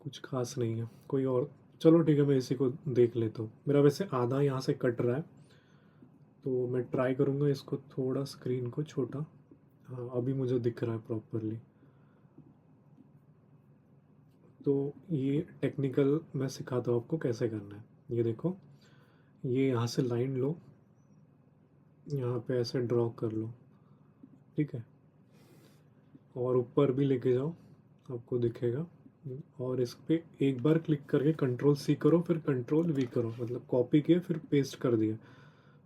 कुछ खास नहीं है। कोई और, चलो ठीक है, मैं इसी को देख लेता हूँ। मेरा वैसे आधा यहाँ से कट रहा है, तो मैं ट्राई करूँगा इसको थोड़ा स्क्रीन को छोटा। हाँ, अभी मुझे दिख रहा है प्रॉपरली। तो ये टेक्निकल मैं सिखाता हूँ आपको कैसे करना है। ये देखो, ये यहाँ से लाइन लो, यहाँ पे ऐसे ड्रॉ कर लो, ठीक है, और ऊपर भी लेके जाओ, आपको दिखेगा। और इस पे एक बार क्लिक करके Ctrl+C करो, फिर Ctrl+V करो, मतलब कॉपी किया फिर पेस्ट कर दिया।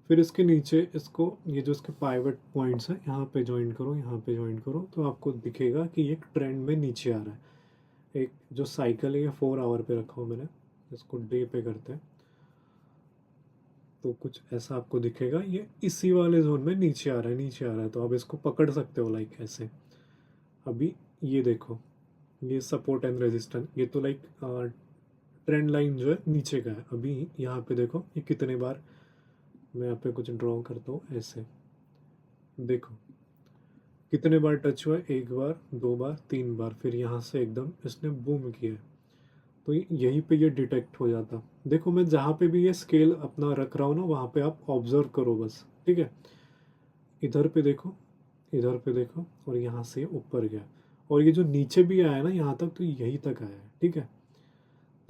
फिर इसके नीचे इसको, ये जो इसके पाइवट पॉइंट्स हैं, यहाँ पे ज्वाइन करो, यहाँ पे ज्वाइन करो, तो आपको दिखेगा कि ये एक ट्रेंड में नीचे आ रहा है। एक जो साइकिल है, ये 4 आवर पे रखा हूँ मैंने, इसको डे पे करते हैं, तो कुछ ऐसा आपको दिखेगा। ये इसी वाले जोन में नीचे आ रहा है, नीचे आ रहा है, तो आप इसको पकड़ सकते हो लाइक ऐसे। अभी ये देखो, ये सपोर्ट एंड रेजिस्टेंस, ये तो लाइक ट्रेंड लाइन जो है नीचे का है। अभी यहाँ पे देखो ये कितने बार, मैं यहाँ पे कुछ ड्रॉ करता हूँ ऐसे, देखो कितने बार टच हुआ है, 1 बार, 2 बार, 3 बार, फिर यहाँ से एकदम इसने बूम किया है। तो यहीं पे ये डिटेक्ट हो जाता। देखो मैं जहाँ पे भी ये स्केल अपना रख रहा हूँ ना, वहाँ पे आप ऑब्जर्व करो बस, ठीक है। इधर पे देखो, इधर पे देखो, और यहाँ से ऊपर गया, और ये जो नीचे भी आया ना यहाँ तक, तो यहीं तक आया है, ठीक है।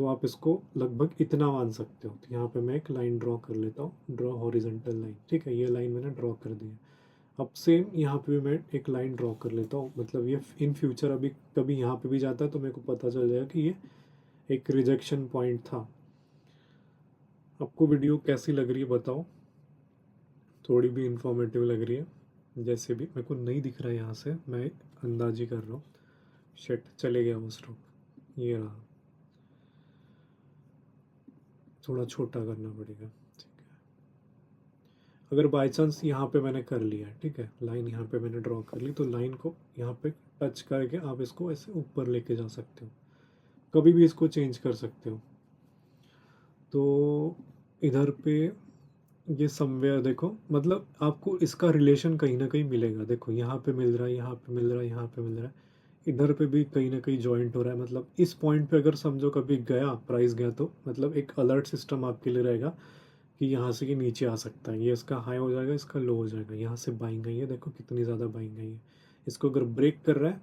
तो आप इसको लगभग इतना मान सकते हो। तो यहाँ पे मैं एक लाइन ड्रॉ कर लेता हूँ, ड्रॉ हॉरिजेंटल लाइन, ठीक है, ये लाइन मैंने ड्रॉ कर दी है। अब सेम यहाँ पे भी मैं एक लाइन ड्रॉ कर लेता हूँ, मतलब ये इन फ्यूचर अभी कभी यहाँ पे भी जाता है तो मेरे को पता चल जाएगा कि ये एक रिजेक्शन पॉइंट था। आपको वीडियो कैसी लग रही है बताओ, थोड़ी भी इंफॉर्मेटिव लग रही है? जैसे भी मेरे को नहीं दिख रहा है यहाँ से, मैं अंदाजी कर रहा हूँ। शिट, चले गया वो स्ट्रोक, ये रहा, थोड़ा छोटा करना पड़ेगा, ठीक है। अगर बाई चांस यहाँ पे मैंने कर लिया, ठीक है, लाइन यहाँ पे मैंने ड्रॉ कर ली, तो लाइन को यहाँ पे टच करके आप इसको ऐसे ऊपर लेके जा सकते हो, कभी भी इसको चेंज कर सकते हो। तो इधर पे ये समवेयर देखो, मतलब आपको इसका रिलेशन कहीं ना कहीं मिलेगा। देखो यहाँ पे मिल रहा है, यहाँ पे मिल रहा है, यहाँ पे मिल रहा है, इधर पे भी कहीं ना कहीं जॉइंट हो रहा है। मतलब इस पॉइंट पे अगर समझो कभी गया प्राइस गया, तो मतलब एक अलर्ट सिस्टम आपके लिए रहेगा कि यहाँ से ये नीचे आ सकता है, ये इसका हाई हो जाएगा, इसका लो हो जाएगा, यहाँ से बाइंग आई है, देखो कितनी ज़्यादा बाइंग आई है। इसको अगर ब्रेक कर रहा है,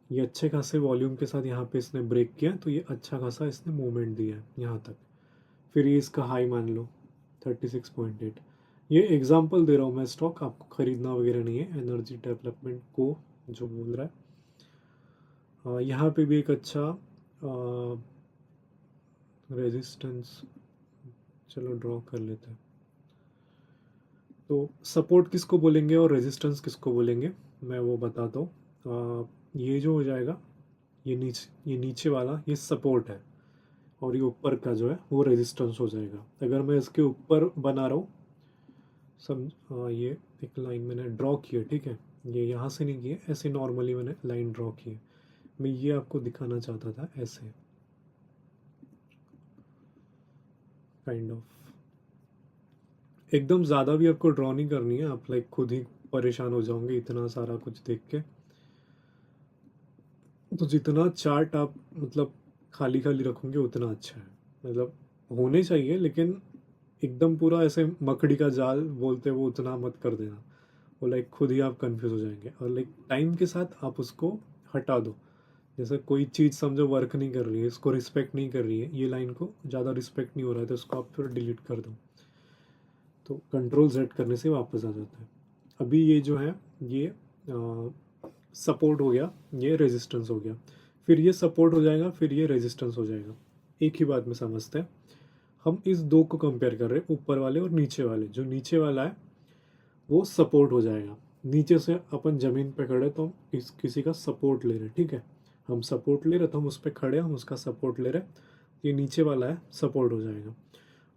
ये अच्छे खासे वॉल्यूम के साथ यहाँ पे इसने ब्रेक किया, तो ये अच्छा खासा इसने मूवमेंट दिया है यहाँ तक। फिर ये इसका हाई मान लो 36.8। ये एग्जांपल दे रहा हूँ मैं, स्टॉक आपको खरीदना वगैरह नहीं है, एनर्जी डेवलपमेंट को जो बोल रहा है। यहाँ पे भी एक अच्छा रेजिस्टेंस, चलो ड्रॉ कर लेते हैं। तो सपोर्ट किसको बोलेंगे और रेजिस्टेंस किसको बोलेंगे, मैं वो बताता हूँ। ये जो हो जाएगा, ये नीचे वाला ये सपोर्ट है, और ये ऊपर का जो है वो रेजिस्टेंस हो जाएगा। अगर मैं इसके ऊपर बना रहा हूँ, ये एक लाइन मैंने ड्रॉ की है, ठीक है, ये यहाँ से नहीं की है, ऐसे नॉर्मली मैंने लाइन ड्रॉ की है। मैं ये आपको दिखाना चाहता था, ऐसे काइंड ऑफ। एकदम ज़्यादा भी आपको ड्रॉ नहीं करनी है, आप लाइक खुद ही परेशान हो जाओगे इतना सारा कुछ देख के। तो जितना चार्ट आप मतलब खाली खाली रखोगे उतना अच्छा है, मतलब होने चाहिए, लेकिन एकदम पूरा ऐसे मकड़ी का जाल बोलते हैं वो उतना मत कर देना, वो लाइक खुद ही आप कंफ्यूज हो जाएंगे। और लाइक टाइम के साथ आप उसको हटा दो। जैसे कोई चीज़ समझो वर्क नहीं कर रही है, इसको रिस्पेक्ट नहीं कर रही है, ये लाइन को ज़्यादा रिस्पेक्ट नहीं हो रहा है, तो उसको आप फिर डिलीट कर दो। तो कंट्रोल Z करने से वापस आ जाता है। अभी ये जो है ये सपोर्ट हो गया, ये रेजिस्टेंस हो गया, फिर ये सपोर्ट हो जाएगा, फिर ये रेजिस्टेंस हो जाएगा। एक ही बात में समझते हैं। हम इस दो को कंपेयर कर रहे हैं, ऊपर वाले और नीचे वाले। जो नीचे वाला है वो सपोर्ट हो जाएगा। नीचे से अपन ज़मीन पे खड़े तो हम इस किसी का सपोर्ट ले रहे हैं, ठीक है, हम सपोर्ट ले रहे तो हम उस पर खड़े, हम उसका सपोर्ट ले रहे, ये नीचे वाला है सपोर्ट हो जाएगा।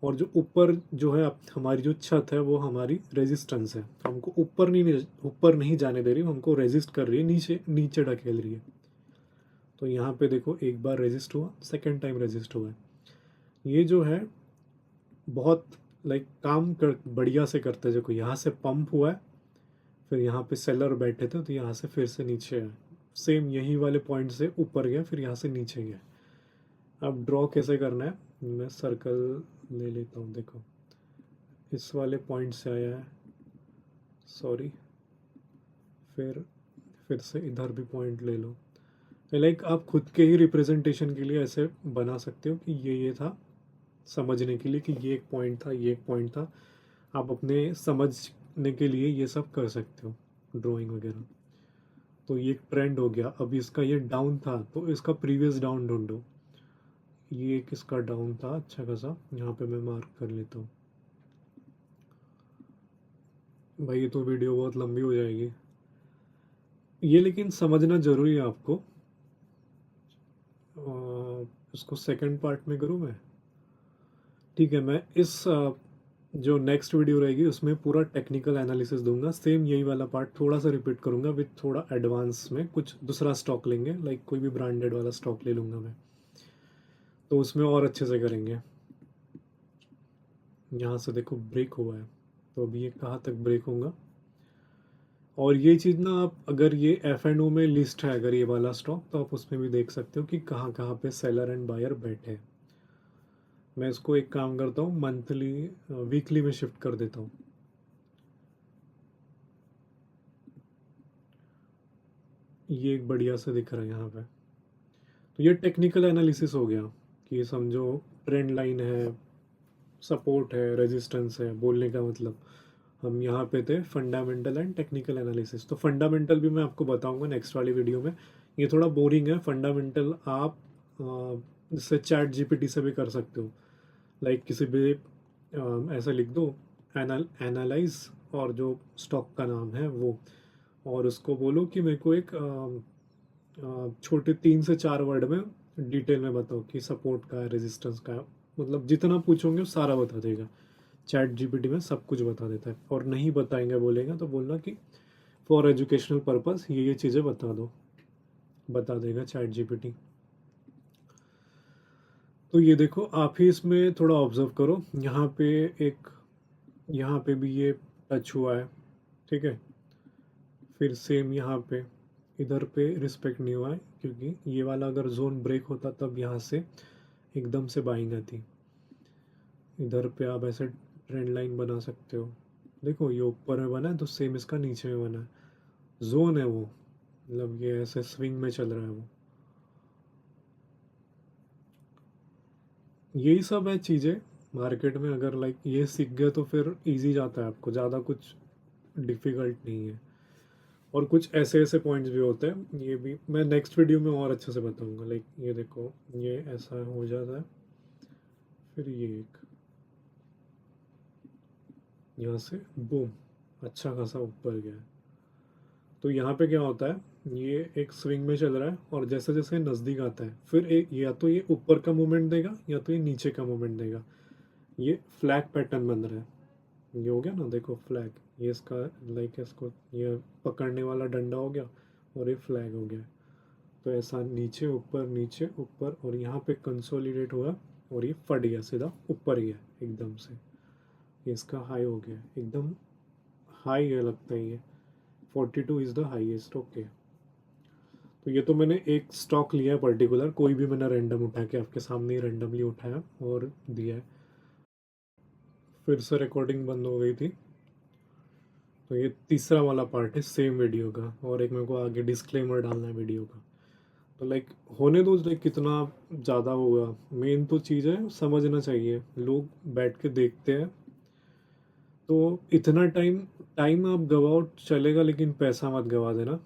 और जो ऊपर जो है हमारी जो छत है वो हमारी रेजिस्टेंस है, हमको ऊपर नहीं जाने दे रही, हमको रेजिस्ट कर रही है, नीचे नीचे ढकेल रही है। तो यहाँ पे देखो एक बार रेजिस्ट हुआ, सेकेंड टाइम रेजिस्ट हुआ है। ये जो है बहुत लाइक काम कर बढ़िया से करते हैं। देखो यहाँ से पंप हुआ है, फिर यहाँ पे सेलर बैठे थे, तो यहाँ से फिर से नीचे है, सेम यही वाले पॉइंट से ऊपर गया, फिर यहाँ से नीचे गया। अब ड्रॉ कैसे करना है, मैं सर्कल ले लेता हूँ। देखो इस वाले पॉइंट से आया है, सॉरी, फिर से इधर भी पॉइंट ले लो। लाइक आप खुद के ही रिप्रेजेंटेशन के लिए ऐसे बना सकते हो कि ये था, समझने के लिए कि ये एक पॉइंट था, ये एक पॉइंट था। आप अपने समझने के लिए ये सब कर सकते हो, ड्राइंग वगैरह। तो ये एक ट्रेंड हो गया। अब इसका ये डाउन था, तो इसका प्रीवियस डाउन ढूंढो। ये एक इसका डाउन था अच्छा खासा, यहाँ पे मैं मार्क कर लेता हूँ। भाई ये तो वीडियो बहुत लंबी हो जाएगी, ये लेकिन समझना जरूरी है आपको। इसको सेकंड पार्ट में करूँ मैं, ठीक है। मैं इस जो नेक्स्ट वीडियो रहेगी उसमें पूरा टेक्निकल एनालिसिस दूंगा, सेम यही वाला पार्ट थोड़ा सा रिपीट करूंगा विथ थोड़ा एडवांस में, कुछ दूसरा स्टॉक लेंगे, लाइक कोई भी ब्रांडेड वाला स्टॉक ले लूँगा मैं, तो उसमें और अच्छे से करेंगे। यहाँ से देखो ब्रेक हुआ है, तो अभी ये कहाँ तक ब्रेक होगा। और ये चीज़ ना, आप अगर ये F&O में लिस्ट है अगर ये वाला स्टॉक, तो आप उसमें भी देख सकते हो कि कहाँ कहाँ पे सेलर एंड बायर बैठे हैं। मैं इसको एक काम करता हूँ, मंथली वीकली में शिफ्ट कर देता हूँ। ये एक बढ़िया से दिख रहा है यहाँ पे। तो ये टेक्निकल एनालिसिस हो गया कि समझो ट्रेंड लाइन है, सपोर्ट है, रेजिस्टेंस है, बोलने का मतलब हम यहाँ पे थे फंडामेंटल एंड टेक्निकल एनालिसिस। तो फंडामेंटल भी मैं आपको बताऊंगा नेक्स्ट वाली वीडियो में। ये थोड़ा बोरिंग है फंडामेंटल, आप इससे चैट जीपीटी से भी कर सकते हो। लाइक किसी भी ऐसे लिख दो एनालाइज और जो स्टॉक का नाम है वो, और उसको बोलो कि मेरे को एक छोटे 3 से 4 वर्ड में डिटेल में बताओ कि सपोर्ट का है, रेजिस्टेंस का है। मतलब जितना पूछोगे वो सारा बता देगा। चैट जीपीटी में सब कुछ बता देता है। और नहीं बताएंगे बोलेगा तो बोलना कि फॉर एजुकेशनल पर्पस ये चीज़ें बता दो, बता देगा चैट जीपीटी। तो ये देखो, आप ही इसमें थोड़ा ऑब्जर्व करो। यहाँ पे एक, यहाँ पे भी ये टच हुआ है, ठीक है। फिर सेम यहाँ पे, इधर पे रिस्पेक्ट नहीं हुआ है, क्योंकि ये वाला अगर जोन ब्रेक होता तब यहाँ से एकदम से बाइंग आती। इधर पे आप ऐसे ट्रेंड लाइन बना सकते हो। देखो ये ऊपर में बना है तो सेम इसका नीचे में बना है। जोन है वो, मतलब ये ऐसे स्विंग में चल रहा है वो। यही सब है चीज़ें मार्केट में। अगर लाइक ये सीख गए तो फिर इजी जाता है आपको, ज़्यादा कुछ डिफ़िकल्ट नहीं है। और कुछ ऐसे ऐसे पॉइंट्स भी होते हैं, ये भी मैं नेक्स्ट वीडियो में और अच्छे से बताऊंगा। लाइक ये देखो, ये ऐसा हो जाता है, फिर ये एक यहाँ से बूम, अच्छा खासा ऊपर गया है। तो यहाँ पे क्या होता है, ये एक स्विंग में चल रहा है और जैसे जैसे नज़दीक आता है फिर एक, या तो ये ऊपर का मूवमेंट देगा या तो ये नीचे का मूवमेंट देगा। ये फ्लैग पैटर्न बन रहा है। ये हो गया ना, देखो फ्लैग, ये इसका लाइक इसको ये पकड़ने वाला डंडा हो गया और ये फ्लैग हो गया। तो ऐसा नीचे ऊपर और यहाँ पे कंसोलिडेट हुआ और ये फट गया, सीधा ऊपर गया एकदम से। ये इसका हाई हो गया, एकदम हाई है लगता है ये। 42 इज़ द हाईएस्ट। ओके, तो ये तो मैंने एक स्टॉक लिया है पर्टिकुलर, कोई भी मैंने रैंडम उठा के आपके सामने ही रैंडमली उठाया और दिया है। फिर से रिकॉर्डिंग बंद हो गई थी। तो ये तीसरा वाला पार्ट है सेम वीडियो का, और एक मेरे को आगे डिस्क्लेमर डालना है वीडियो का। तो लाइक होने दो, लाइक कितना ज़्यादा होगा। मेन तो चीज़ है समझना चाहिए। लोग बैठ के देखते हैं तो इतना टाइम, टाइम आप गवाओ चलेगा, लेकिन पैसा मत गवा देना।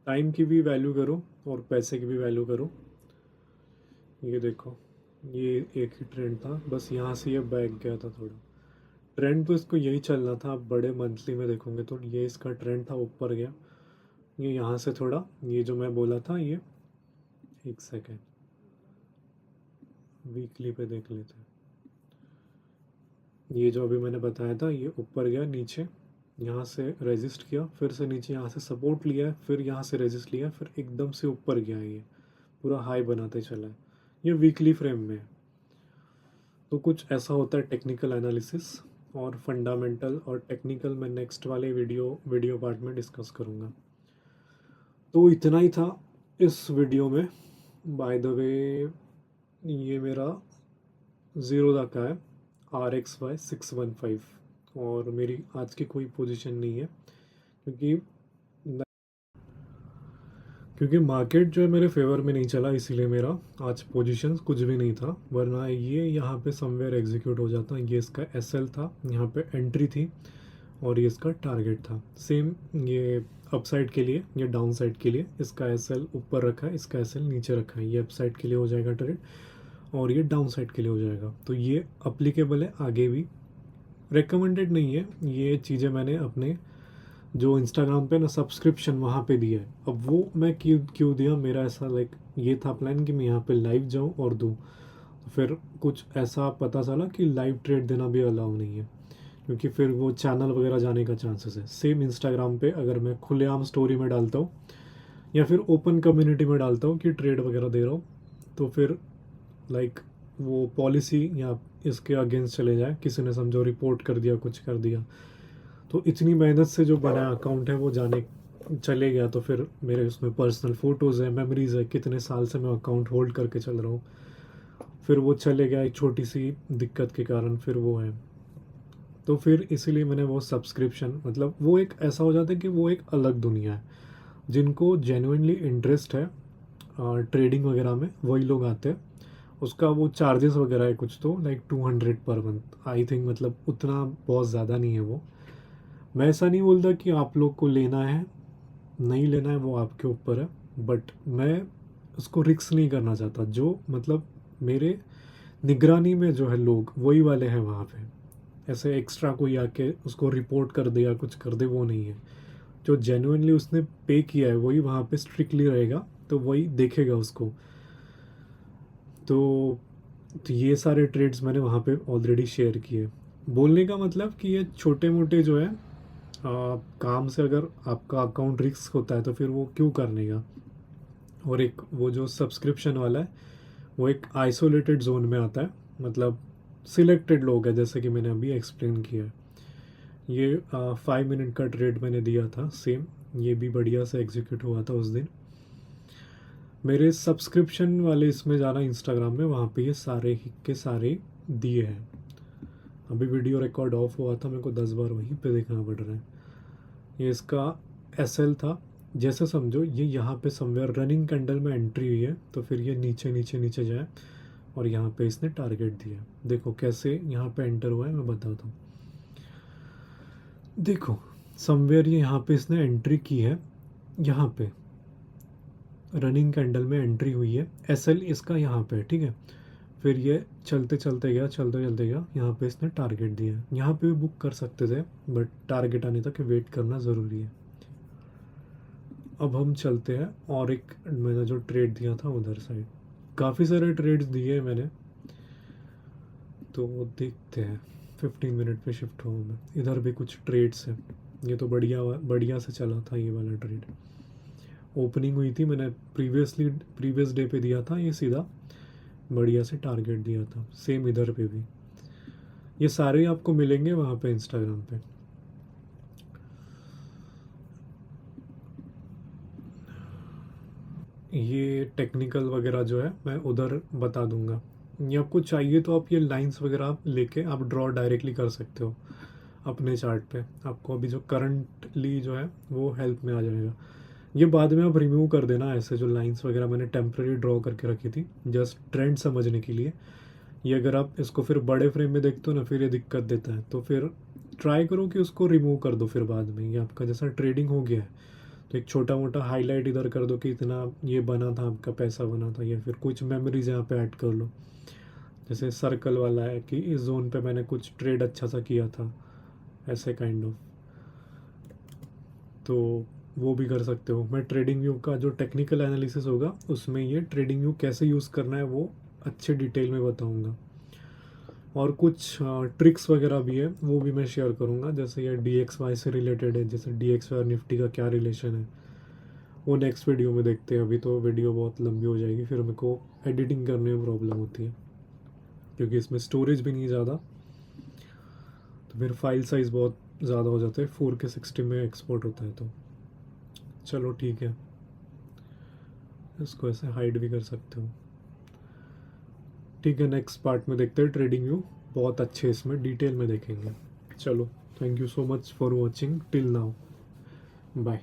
टाइम की भी वैल्यू करो और पैसे की भी वैल्यू करो। ये देखो, ये एक ही ट्रेंड था, बस यहाँ से ये बैक गया था थोड़ा। ट्रेंड तो इसको यही चलना था। आप बड़े मंथली में देखोगे तो ये इसका ट्रेंड था, ऊपर गया। ये यहाँ से थोड़ा, ये जो मैं बोला था, ये एक सेकेंड वीकली पे देख लेते हैं। ये जो अभी मैंने बताया था, ये ऊपर गया, नीचे यहाँ से रेजिस्ट किया, फिर से नीचे यहाँ से सपोर्ट लिया, फिर यहाँ से रेजिस्ट लिया, फिर एकदम से ऊपर गया। ये पूरा हाई बनाते चला है। ये वीकली फ्रेम में है। तो कुछ ऐसा होता है टेक्निकल एनालिसिस। और फंडामेंटल और टेक्निकल मैं नेक्स्ट वाले वीडियो पार्ट में डिस्कस करूँगा। तो इतना ही था इस वीडियो में। बाय द वे, ये मेरा ज़ीरो तक का है, RXY 615, और मेरी आज की कोई पोजीशन नहीं है, क्योंकि मार्केट जो है मेरे फेवर में नहीं चला, इसीलिए मेरा आज पोजीशन कुछ भी नहीं था। वरना ये यहाँ पे समवेयर एग्जीक्यूट हो जाता। ये इसका SL था, यहाँ पे एंट्री थी, और ये इसका टारगेट था। सेम ये अपसाइड के लिए, ये डाउन साइड के लिए इसका SL ऊपर रखा है, इसका SL नीचे रखा है। ये अपसाइड के लिए हो जाएगा ट्रेड, और ये डाउन साइड के लिए हो जाएगा। तो ये अप्लीकेबल है आगे भी। रिकमेंडेड नहीं है, ये चीज़ें मैंने अपने जो इंस्टाग्राम पे ना सब्सक्रिप्शन वहाँ पे दिया है। अब वो मैं क्यों दिया, मेरा ऐसा लाइक ये था प्लान कि मैं यहाँ पे लाइव जाऊँ और दूँ। तो फिर कुछ ऐसा पता चला कि लाइव ट्रेड देना भी अलाउ नहीं है, क्योंकि फिर वो चैनल वगैरह जाने का चांसेस है। सेम इंस्टाग्राम पे अगर मैं खुलेआम स्टोरी में डालता हूँ या फिर ओपन कम्युनिटी में डालता हूँ कि ट्रेड वगैरह दे रहा हूँ, तो फिर लाइक वो पॉलिसी या इसके अगेंस्ट चले जाए, किसी ने समझो रिपोर्ट कर दिया, कुछ कर दिया, तो इतनी मेहनत से जो बनाया अकाउंट है वो जाने चले गया। तो फिर मेरे उसमें पर्सनल फ़ोटोज़ है, मेमोरीज़ है, कितने साल से मैं अकाउंट होल्ड करके चल रहा हूँ, फिर वो चले गया एक छोटी सी दिक्कत के कारण। फिर वो है, तो फिर इसीलिए मैंने वो सब्सक्रिप्शन, मतलब वो एक ऐसा हो जाता है कि वो एक अलग दुनिया है। जिनको जेन्युइनली इंटरेस्ट है ट्रेडिंग वगैरह में, वही लोग आते हैं। उसका वो चार्जेस वगैरह है कुछ तो like 200 per month I think, मतलब उतना बहुत ज़्यादा नहीं है वो। मैं ऐसा नहीं बोलता कि आप लोग को लेना है, नहीं लेना है, वो आपके ऊपर है। बट मैं उसको रिस्क नहीं करना चाहता। जो मतलब मेरे निगरानी में जो है लोग वही वाले हैं वहाँ पे। ऐसे एक्स्ट्रा कोई आके उसको रिपोर्ट कर दे या कुछ कर दे, वो नहीं है। जो जेन्युइनली उसने पे किया है वही वहाँ पे स्ट्रिक्टली रहेगा, तो वही देखेगा उसको। तो तो ये सारे ट्रेड्स मैंने वहाँ पे ऑलरेडी शेयर किए। बोलने का मतलब कि ये छोटे मोटे जो है काम से अगर आपका अकाउंट रिस्क होता है तो फिर वो क्यों करने का। और एक वो जो सब्सक्रिप्शन वाला है वो एक आइसोलेटेड जोन में आता है, मतलब सिलेक्टेड लोग हैं, जैसे कि मैंने अभी एक्सप्लेन किया है। ये 5 मिनट का ट्रेड मैंने दिया था सेम, ये भी बढ़िया से एग्जीक्यूट हुआ था उस दिन। मेरे सब्सक्रिप्शन वाले इसमें जाना इंस्टाग्राम में, वहाँ पे ये सारे के सारे दिए हैं। अभी वीडियो रिकॉर्ड ऑफ हुआ था, मेरे को 10 बार वहीं पे देखना पड़ रहा है। ये इसका एसएल था। जैसे समझो ये यहाँ पे समवेयर रनिंग कैंडल में एंट्री हुई है, तो फिर ये नीचे नीचे नीचे जाए और यहाँ पे इसने टारगेट दिया। देखो कैसे यहाँ पे एंटर हुआ है, मैं बताता हूँ। देखो समवेयर ये यहाँ पे इसने एंट्री की है, यहाँ पे रनिंग कैंडल में एंट्री हुई है। एसएल इसका यहाँ पे, ठीक है। फिर ये चलते चलते गया, चलते चलते गया, यहाँ पे इसने टारगेट दिया। यहाँ पे भी बुक कर सकते थे, बट टारगेट आने तक वेट करना ज़रूरी है। अब हम चलते हैं और एक मैंने जो ट्रेड दिया था उधर साइड, काफ़ी सारे ट्रेड्स दिए मैंने, तो देखते हैं। 15 मिनट पे शिफ्ट हुआ मैं। इधर भी कुछ ट्रेड्स हैं। ये तो बढ़िया बढ़िया से चला था ये वाला ट्रेड। ओपनिंग हुई थी, मैंने प्रीवियस डे पे दिया था, ये सीधा बढ़िया से टारगेट दिया था। सेम इधर पे भी। ये सारे आपको मिलेंगे वहाँ पे इंस्टाग्राम पे। ये टेक्निकल वगैरह जो है मैं उधर बता दूंगा। ये आपको चाहिए तो आप ये लाइंस वगैरह आप लेके आप ड्रॉ डायरेक्टली कर सकते हो अपने चार्ट पे। आपको अभी जो करंटली जो है वो हेल्प में आ जाएगा। ये बाद में आप रिमूव कर देना, ऐसे जो लाइंस वगैरह मैंने टेम्प्रेरी ड्रॉ करके रखी थी जस्ट ट्रेंड समझने के लिए। ये अगर आप इसको फिर बड़े फ्रेम में देखते हो ना, फिर ये दिक्कत देता है। तो फिर ट्राई करो कि उसको रिमूव कर दो फिर बाद में। ये आपका जैसा ट्रेडिंग हो गया है तो एक छोटा मोटा हाईलाइट इधर कर दो कि इतना ये बना था, आपका पैसा बना था, या फिर कुछ मेमोरीज यहाँ पे ऐड कर लो। जैसे सर्कल वाला है कि इस जोन पे मैंने कुछ ट्रेड अच्छा सा किया था, ऐसे काइंड ऑफ। तो वो भी कर सकते हो। मैं ट्रेडिंग व्यू का जो टेक्निकल एनालिसिस होगा उसमें ये ट्रेडिंग व्यू कैसे यूज़ करना है वो अच्छे डिटेल में बताऊंगा। और कुछ ट्रिक्स वगैरह भी है, वो भी मैं शेयर करूंगा। जैसे ये DXY से रिलेटेड है, जैसे DXY और निफ्टी का क्या रिलेशन है, वो नेक्स्ट वीडियो में देखते हैं। अभी तो वीडियो बहुत लंबी हो जाएगी, फिर मेरे को एडिटिंग करने में प्रॉब्लम होती है क्योंकि इसमें स्टोरेज भी नहीं ज़्यादा, तो फिर फाइल साइज़ बहुत ज़्यादा हो जाता है। 4K 60 में एक्सपोर्ट होता है। तो चलो ठीक है, इसको ऐसे हाइड भी कर सकते हो। ठीक है, नेक्स्ट पार्ट में देखते हैं ट्रेडिंग व्यू, बहुत अच्छे इसमें डिटेल में देखेंगे। चलो, thank you so much for watching till now, bye.